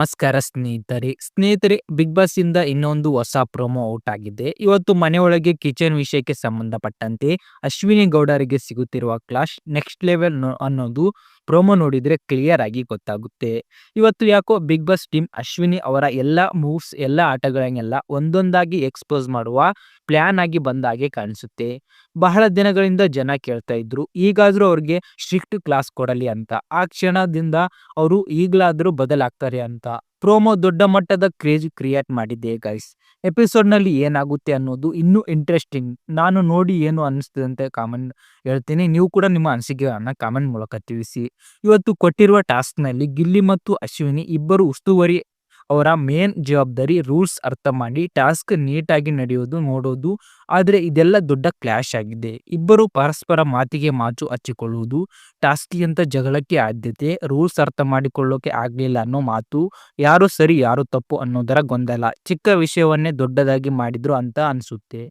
ನಮಸ್ಕಾರ ಸ್ನೇಹಿತರೆ big boss ಇಂದ ಇನ್ನೊಂದು ಹೊಸ ಪ್ರೊಮೋ ಔಟ್ ಆಗಿದೆ. ಇವತ್ತು ಮನೆಯೊಳಗೆ ಕಿಚನ್ ವಿಷಯಕ್ಕೆ ಸಂಬಂಧಪಟ್ಟಂತೆ ಅಶ್ವಿನಿ ಗೌಡರಿಗೆ ಸಿಗುತ್ತಿರುವ ಕ್ಲಾಶ್ ನೆಕ್ಸ್ಟ್ ಲೆವೆಲ್ ಅನ್ನೋದು ಪ್ರೊಮೋ ನೋಡಿದ್ರೆ ಕ್ಲಿಯರ್ ಆಗಿ ಗೊತ್ತಾಗುತ್ತೆ. ಇವತ್ತು ಯಾಕೋ ಬಿಗ್ ಬಾಸ್ ಟೀಮ್ ಅಶ್ವಿನಿ ಅವರ ಎಲ್ಲಾ ಮೂವ್ಸ್ ಎಲ್ಲಾ ಆಟಗಳನ್ನೆಲ್ಲ ಒಂದೊಂದಾಗಿ ಎಕ್ಸ್ಪೋಸ್ ಮಾಡುವ ಪ್ಲಾನ್ ಆಗಿ ಬಂದ ಹಾಗೆ ಕಾಣಿಸುತ್ತೆ. ಬಹಳ ದಿನಗಳಿಂದ ಜನ ಕೇಳ್ತಾ ಇದ್ರು ಈಗಾದ್ರೂ ಅವ್ರಿಗೆ ಸ್ಟ್ರಿಕ್ಟ್ ಕ್ಲಾಸ್ ಕೊಡಲಿ ಅಂತ. ಆ ಕ್ಷಣದಿಂದ ಅವರು ಈಗಲಾದ್ರೂ ಬದಲಾಗ್ತಾರೆ ಅಂತ ಪ್ರೋಮೋ ದೊಡ್ಡ ಮಟ್ಟದ ಕ್ರೇಜ್ ಕ್ರಿಯೇಟ್ ಮಾಡಿದೆ ಗೈಸ್. ಎಪಿಸೋಡ್ ನಲ್ಲಿ ಏನಾಗುತ್ತೆ ಅನ್ನೋದು ಇನ್ನೂ ಇಂಟ್ರೆಸ್ಟಿಂಗ್. ನಾನು ನೋಡಿ ಏನು ಅನಿಸ್ತದೆ ಅಂತ ಕಾಮೆಂಟ್ ಹೇಳ್ತೀನಿ. ನೀವು ಕೂಡ ನಿಮ್ಮ ಅನಿಸಿಕೆಗಳನ್ನ ಕಾಮೆಂಟ್ ಮೂಲಕ ತಿಳಿಸಿ. ಇವತ್ತು ಕೊಟ್ಟಿರುವ ಟಾಸ್ಕ್ ನಲ್ಲಿ ಗಿಲ್ಲಿ ಮತ್ತು ಅಶ್ವಿನಿ ಇಬ್ಬರು ಉಸ್ತುವಾರಿ ಅವರ ಮೇನ್ ಜವಾಬ್ದಾರಿ ರೂಲ್ಸ್ ಅರ್ಥ ಮಾಡಿ ಟಾಸ್ಕ್ ನೀಟಾಗಿ ನಡೆಯೋದು ನೋಡೋದು. ಆದರೆ ಇದೆಲ್ಲ ದೊಡ್ಡ ಕ್ಲಾಶ್ ಆಗಿದೆ. ಇಬ್ಬರು ಪರಸ್ಪರ ಮಾತಿಗೆ ಮಾತು ಹಚ್ಚಿಕೊಳ್ಳುವುದು, ಟಾಸ್ಕ್ಗಿಂತ ಜಗಳಕ್ಕೆ ಆದ್ಯತೆ, ರೂಲ್ಸ್ ಅರ್ಥ ಮಾಡಿಕೊಳ್ಳೋಕೆ ಆಗ್ಲಿಲ್ಲ ಅನ್ನೋ ಮಾತು, ಯಾರು ಸರಿ ಯಾರು ತಪ್ಪು ಅನ್ನೋದರ ಗೊಂದಲ. ಚಿಕ್ಕ ವಿಷಯವನ್ನೇ ದೊಡ್ಡದಾಗಿ ಮಾಡಿದ್ರು ಅಂತ ಅನ್ಸುತ್ತೆ.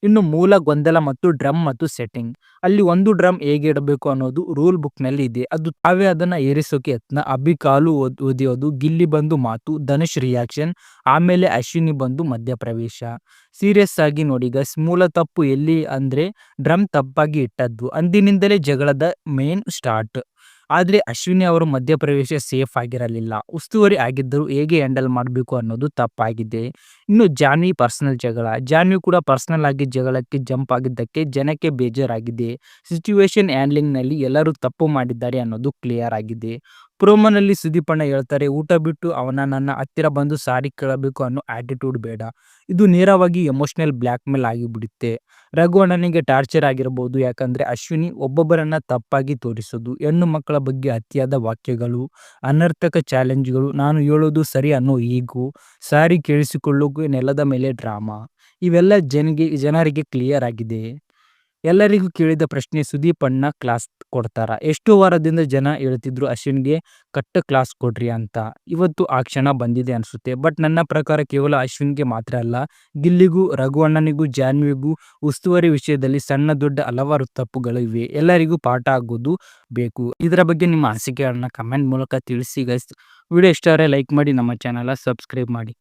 ಇನ್ನು ಮೂಲ ಗೊಂದಲ ಮತ್ತು ಡ್ರಮ್ ಮತ್ತು ಸೆಟ್ಟಿಂಗ್. ಅಲ್ಲಿ ಒಂದು ಡ್ರಮ್ ಹೇಗೆ ಇಡಬೇಕು ಅನ್ನೋದು ರೂಲ್ ಬುಕ್ ನಲ್ಲಿ ಇದೆ. ಅದು ತಾವೇ ಅದನ್ನ ಏರಿಸೋಕೆ ಯತ್ನ. ಅಭಿ ಕಾಲು ಒದಿಯೋದು, ಗಿಲ್ಲಿ ಬಂದು ಮಾತು, ಧನುಷ್ ರಿಯಾಕ್ಷನ್, ಆಮೇಲೆ ಅಶ್ವಿನಿ ಬಂದು ಮಧ್ಯಪ್ರವೇಶ. ಸೀರಿಯಸ್ ಆಗಿ ನೋಡಿ ಗಸ್, ಮೂಲ ತಪ್ಪು ಎಲ್ಲಿ ಅಂದ್ರೆ ಡ್ರಮ್ ತಪ್ಪಾಗಿ ಇಟ್ಟದ್ದು. ಅಂದಿನಿಂದಲೇ ಜಗಳದ ಮೇನ್ ಸ್ಟಾರ್ಟ್. ಆದ್ರೆ ಅಶ್ವಿನಿ ಅವರು ಮಧ್ಯಪ್ರವೇಶ ಸೇಫ್ ಆಗಿರಲಿಲ್ಲ. ಉಸ್ತುವಾರಿ ಆಗಿದ್ದರು ಹೇಗೆ ಹ್ಯಾಂಡಲ್ ಮಾಡಬೇಕು ಅನ್ನೋದು ತಪ್ಪಾಗಿದೆ. ಇನ್ನು ಜಾನ್ವಿ ಪರ್ಸನಲ್ ಜಗಳ. ಜಾನ್ವಿ ಕೂಡ ಪರ್ಸನಲ್ ಆಗಿ ಜಗಳಕ್ಕೆ ಜಂಪ್ ಆಗಿದ್ದಕ್ಕೆ ಜನಕ್ಕೆ ಬೇಜಾರಾಗಿದೆ. ಸಿಚುವೇಶನ್ ಹ್ಯಾಂಡ್ಲಿಂಗ್ ನಲ್ಲಿ ಎಲ್ಲರೂ ತಪ್ಪು ಮಾಡಿದ್ದಾರೆ ಅನ್ನೋದು ಕ್ಲಿಯರ್ ಆಗಿದೆ. ಪ್ರೋಮೋನಲ್ಲಿ ಸುದೀಪಣ್ಣ ಹೇಳ್ತಾರೆ, ಊಟ ಬಿಟ್ಟು ಅವನ ನನ್ನ ಹತ್ತಿರ ಬಂದು ಸಾರಿ ಕೇಳಬೇಕು ಅನ್ನೋ ಆಟಿಟ್ಯೂಡ್ ಬೇಡ. ಇದು ನೇರವಾಗಿ ಎಮೋಷನಲ್ ಬ್ಲ್ಯಾಕ್ ಮೇಲ್ ಆಗಿಬಿಡುತ್ತೆ. ರಘು ಅಣ್ಣನಿಗೆ ಟಾರ್ಚರ್ ಆಗಿರಬಹುದು. ಯಾಕಂದ್ರೆ ಅಶ್ವಿನಿ ಒಬ್ಬೊಬ್ಬರನ್ನ ತಪ್ಪಾಗಿ ತೋರಿಸೋದು, ಹೆಣ್ಣು ಮಕ್ಕಳ ಬಗ್ಗೆ ಅತಿಯಾದ ವಾಕ್ಯಗಳು, ಅನರ್ಥಕ ಚಾಲೆಂಜ್ಗಳು, ನಾನು ಹೇಳೋದು ಸರಿ ಅನ್ನೋ ಈಗು, ಸಾರಿ ಕೇಳಿಸಿಕೊಳ್ಳೋಕೆ ನೆಲದ ಮೇಲೆ ಡ್ರಾಮಾ, ಇವೆಲ್ಲ ಜನರಿಗೆ ಕ್ಲಿಯರ್ ಆಗಿದೆ. ಎಲ್ಲರಿಗೂ ಕೇಳಿದ ಪ್ರಶ್ನೆ, ಸುದೀಪ್ ಅಣ್ಣ ಕ್ಲಾಸ್ ಕೊಡ್ತಾರ? ಎಷ್ಟೋ ವಾರದಿಂದ ಜನ ಹೇಳ್ತಿದ್ರು ಅಶ್ವಿನ್ಗೆ ಕಟ್ಟ ಕ್ಲಾಸ್ ಕೊಡ್ರಿ ಅಂತ. ಇವತ್ತು ಆ ಕ್ಷಣ ಬಂದಿದೆ ಅನ್ಸುತ್ತೆ. ಬಟ್ ನನ್ನ ಪ್ರಕಾರ ಕೇವಲ ಅಶ್ವಿನ್ಗೆ ಮಾತ್ರ ಅಲ್ಲ, ಗಿಲ್ಲಿಗೂ, ರಘು ಅಣ್ಣನಿಗೂ, ಜಾನ್ವಿಗೂ ಉಸ್ತುವಾರಿ ವಿಷಯದಲ್ಲಿ ಸಣ್ಣ ದೊಡ್ಡ ಹಲವಾರು ತಪ್ಪುಗಳು ಇವೆ. ಎಲ್ಲರಿಗೂ ಪಾಠ ಆಗೋದು ಬೇಕು. ಇದರ ಬಗ್ಗೆ ನಿಮ್ಮ ಅನಿಸಿಕೆಗಳನ್ನ ಕಮೆಂಟ್ ಮೂಲಕ ತಿಳಿಸಿ ಗೈಸ್. ವಿಡಿಯೋ ಇಷ್ಟ ಆದರೆ ಲೈಕ್ ಮಾಡಿ, ನಮ್ಮ ಚಾನಲ್ ಸಬ್ಸ್ಕ್ರೈಬ್ ಮಾಡಿ.